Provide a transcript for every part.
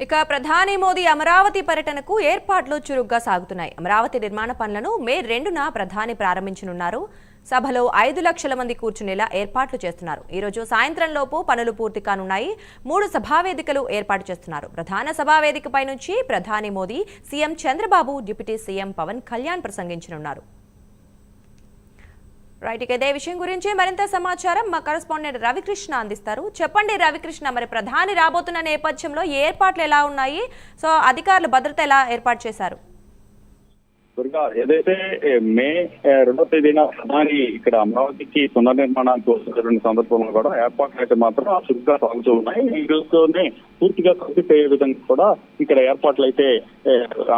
ఇక ప్రధాని మోదీ అమరావతి పర్యటనకు ఏర్పాట్లు చురుగ్గా సాగుతున్నాయి. అమరావతి నిర్మాణ పనులను మే 2న ప్రధాని ప్రారంభించనున్నారు. సభలో 5 లక్షల మంది కూర్చునేలా ఏర్పాట్లు చేస్తున్నారు. ఈ రోజు సాయంత్రం లోపు పనులు పూర్తి కానున్నాయి. 3 సభావేదికలు ఏర్పాటు చేస్తున్నారు. ప్రధాన సభావేదికపై నుంచి ప్రధాని Modi, CM Chandrababu, deputy CM Pawan Kalyan ప్రసంగించనున్నారు. రైట్, ఇక ఇదే విషయం గురించి మరింత సమాచారం మా కరెస్పాండెంట్ రవికృష్ణ అందిస్తారు. చెప్పండి రవికృష్ణ, మరి ప్రధాని రాబోతున్న నేపథ్యంలో ఏర్పాట్లు ఎలా ఉన్నాయి? సో అధికారులు భద్రత ఎలా ఏర్పాటు చేశారు? ఏదైతే మే 2వ తేదీన ప్రధాని ఇక్కడ అమరావతికి పునర్నిర్మాణానికి వస్తున్న సందర్భంలో కూడా ఏర్పాట్లు అయితే మాత్రం చురుగ్గా సాగుతూ ఉన్నాయి. ఈ రోజుతోనే పూర్తిగా కంప్లీట్ అయ్యే విధంగా కూడా ఇక్కడ ఏర్పాట్లు అయితే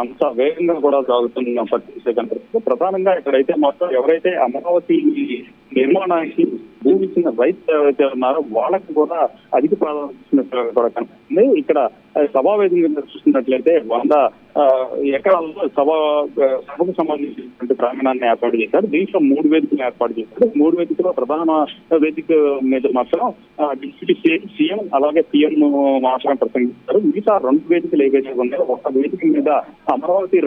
అంత వేగంగా కూడా సాగుతున్న పరిస్థితి కనిపిస్తుంది. ప్రధానంగా ఇక్కడైతే మాత్రం ఎవరైతే అమరావతి నిర్మాణానికి భూమి ఇచ్చిన రైతు ఎవరైతే ఉన్నారో వాళ్ళకి కూడా అధిక ప్రాధాన్యత కూడా కనిపిస్తుంది. ఇక్కడ సభావేదిక చూస్తున్నట్లయితే 100 ఎకరాల్లో సభకు సంబంధించినటువంటి ప్రాంగణాన్ని ఏర్పాటు చేశారు. దీంట్లో 3 వేదికలు ఏర్పాటు చేశారు. 3 వేదికలో ప్రధాన వేదిక మీద మాత్రం డిప్యూటీ సీఎం అలాగే సీఎం మాత్రం ప్రసంగిస్తారు. మిగతా 2 వేదికలు ఏవైతే ఉన్నాయో ఒక వేదిక మీద అమరావతి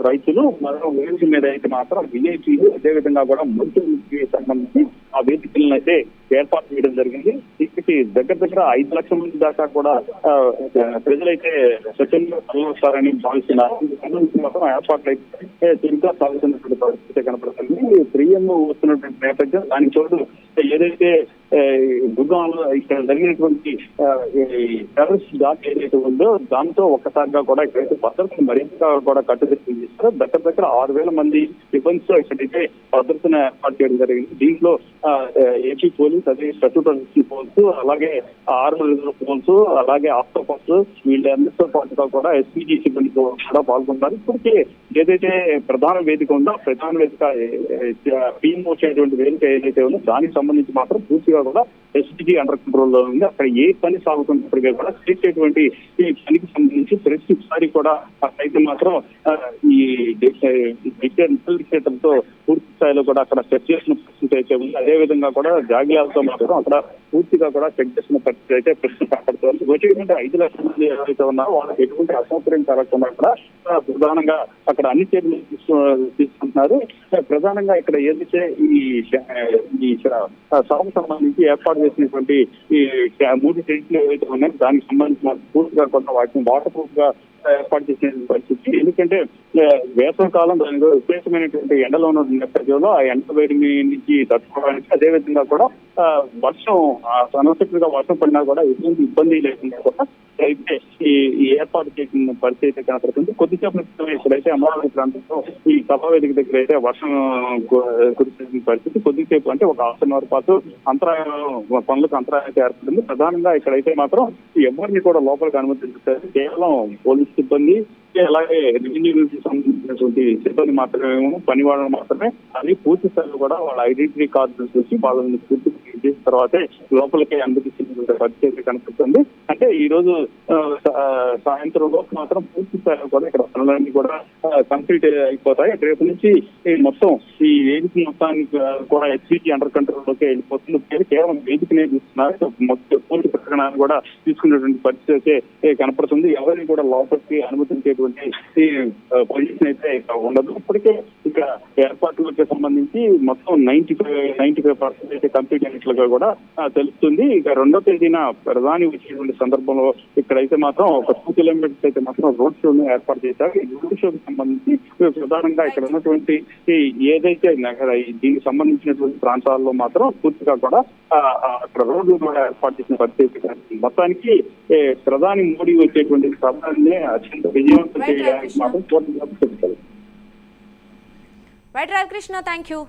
రైతులు మరో వేదిక మీద అయితే మాత్రం విలేజీలు, అదేవిధంగా కూడా మంత్రులకి సంబంధించి ఆ వేదికలను అయితే ఏర్పాటు చేయడం జరిగింది. ఇక్కడికి దగ్గర 5 లక్షల మంది దాకా కూడా ప్రజలైతే స్వచ్ఛంగా తరలివస్తారని భావిస్తున్నారు. మాత్రం ఏర్పాట్లు అయితే చురుగ్గా సాగుతున్నటువంటి పరిస్థితి కనపడుతుంది. ప్రియం వస్తున్నటువంటి నేపథ్యం దానికి చోటు ఏదైతే గుర్గాంలో ఇక్కడ జరిగినటువంటి టెర్రరిస్ట్ దాడి ఏదైతే ఉందో దాంతో ఒక్కసారిగా కూడా ఇక్కడైతే భద్రతను మరింతగా కూడా కట్టుదిట్టం చేస్తారు. దగ్గర 6,000 మంది సిబ్బందితో ఇక్కడైతే భద్రతను ఏర్పాటు చేయడం జరిగింది. దీంట్లో ఏపీ పోలీస్, అదే స్టాట్యూటరీ పోలీసు, అలాగే ఆర్మీ పోలీసు, అలాగే ఆక్టోపస్ వీళ్ళందరితో పాటుగా కూడా ఎస్పీజీ సిబ్బంది కూడా పాల్గొన్నారు. ఇప్పటికే ఏదైతే ప్రధాన వేదిక ఉందో ప్రధాన వేదిక పీఎం వచ్చేటువంటి వేదిక ఏదైతే ఉందో దానికి సంబంధించి మాత్రం పూర్తిగా కూడా ఎస్పీజీ అండర్ కంట్రోల్ లో ఉంది. అక్కడ ఏ పని సాగుతున్నప్పటికీ కూడా చేసేటువంటి ఈ పనికి సంబంధించి ప్రతిసారి కూడా అయితే మాత్రం ఈ డిక్టేటర్తో పూర్తి స్థాయిలో కూడా అక్కడ చెక్ చేసిన పరిస్థితి అయితే ఉంది. అదేవిధంగా కూడా జాగ్యాలతో మాత్రం అక్కడ పూర్తిగా కూడా చెక్ చేసిన పరిస్థితి అయితే ప్రశ్న కాపాడుతుంది. వచ్చేటువంటి 5 లక్షల మంది ఎవరైతే ఉన్నారో వాళ్ళకి ఎటువంటి అసౌకర్యం కలగకుండా కూడా ప్రధానంగా అక్కడ అన్ని చర్యలు తీసుకుంటున్నారు. ప్రధానంగా ఇక్కడ ఏదైతే ఈ సభకు సంబంధించి ఏర్పాటు చేసినటువంటి ఈ 3 టెంట్లు ఏవైతే ఉన్నాయో దానికి సంబంధించిన పూర్తిగా కొంత వాటిని వాటర్ ప్రూఫ్ గా ఏర్పాటు చేసిన పరిస్థితి. ఎందుకంటే వేసవి కాలం దానిలో విపరీతమైనటువంటి ఎండలో ఉన్న నేపథ్యంలో ఆ ఎండ వేడి నుంచి తట్టుకోవడానికి, అదేవిధంగా కూడా వర్షం అనవసరంగా వర్షం పడినా కూడా ఎటువంటి ఇబ్బంది లేకుండా కూడా అయితే ఈ ఏర్పాటు చేసిన పరిస్థితి కనపడుతుంది. కొద్దిసేపు ఇక్కడైతే అమరావతి ప్రాంతంలో ఈ సభావేదిక దగ్గర అయితే వర్షం కురిసిన పరిస్థితి. కొద్దిసేపు అంటే ఒక హాఫ్ అన్ అవర్ పాటు పనులకు అంతరాయం ఏర్పడింది. ప్రధానంగా ఇక్కడైతే మాత్రం ఎవరిని కూడా లోపలికి అనుమతించారు. కేవలం పోలీస్ సిబ్బంది, అలాగే రెవెన్యూకి సంబంధించినటువంటి సిబ్బంది మాత్రమే, పని వాళ్ళని మాత్రమే. అది పూర్తి స్థాయిలో కూడా వాళ్ళ ఐడెంటిటీ కార్డులు చూసి వాళ్ళని పూర్తి చేసిన తర్వాతే లోపలికి అనుమతించిన పరిస్థితి కనిపిస్తుంది. అంటే ఈ రోజు సాయంత్రం లోపు మాత్రం పూర్తి స్థాయిలో కూడా ఇక్కడ పనులన్నీ కూడా కంప్లీట్ అయిపోతాయి. రేపు నుంచి మొత్తం ఈ వేదిక మొత్తానికి కూడా ఎస్పీజీ అండర్ కంట్రోల్ లోకి వెళ్ళిపోతుంది. కేవలం వేదికనే చూస్తున్నారు. పూర్తి ప్రకటనను కూడా తీసుకునేటువంటి పరిస్థితి అయితే కనపడుతుంది. ఎవరిని కూడా లోపలికి అనుమతించేటువంటి పొజిషన్ అయితే ఉండదు. ఇప్పటికే ఇక ఏర్పాట్లకి సంబంధించి మొత్తం 95% అయితే కంప్లీట్ అయినట్లుగా కూడా తెలుస్తుంది. ఇక 2వ తేదీన ప్రధాని వచ్చేటువంటి సందర్భంలో ఇక్కడైతే మాత్రం ఒక 2 కిలోమీటర్స్ అయితే మాత్రం రోడ్ షోను ఏర్పాటు చేశారు. ఈ రోడ్ షోకి సంబంధించి ప్రధానంగా ఇక్కడ ఉన్నటువంటి ఏదైతే దీనికి సంబంధించినటువంటి ప్రాంతాల్లో మాత్రం పూర్తిగా కూడా అక్కడ రోడ్లు కూడా ఏర్పాటు చేసిన పరిస్థితి. మొత్తానికి ప్రధాని మోడీ వచ్చేటువంటి సభని అత్యంత విజయవంతం చేయడానికి మాత్రం పూర్తిగా చెప్తారు. Right Ravikrishna, thank you.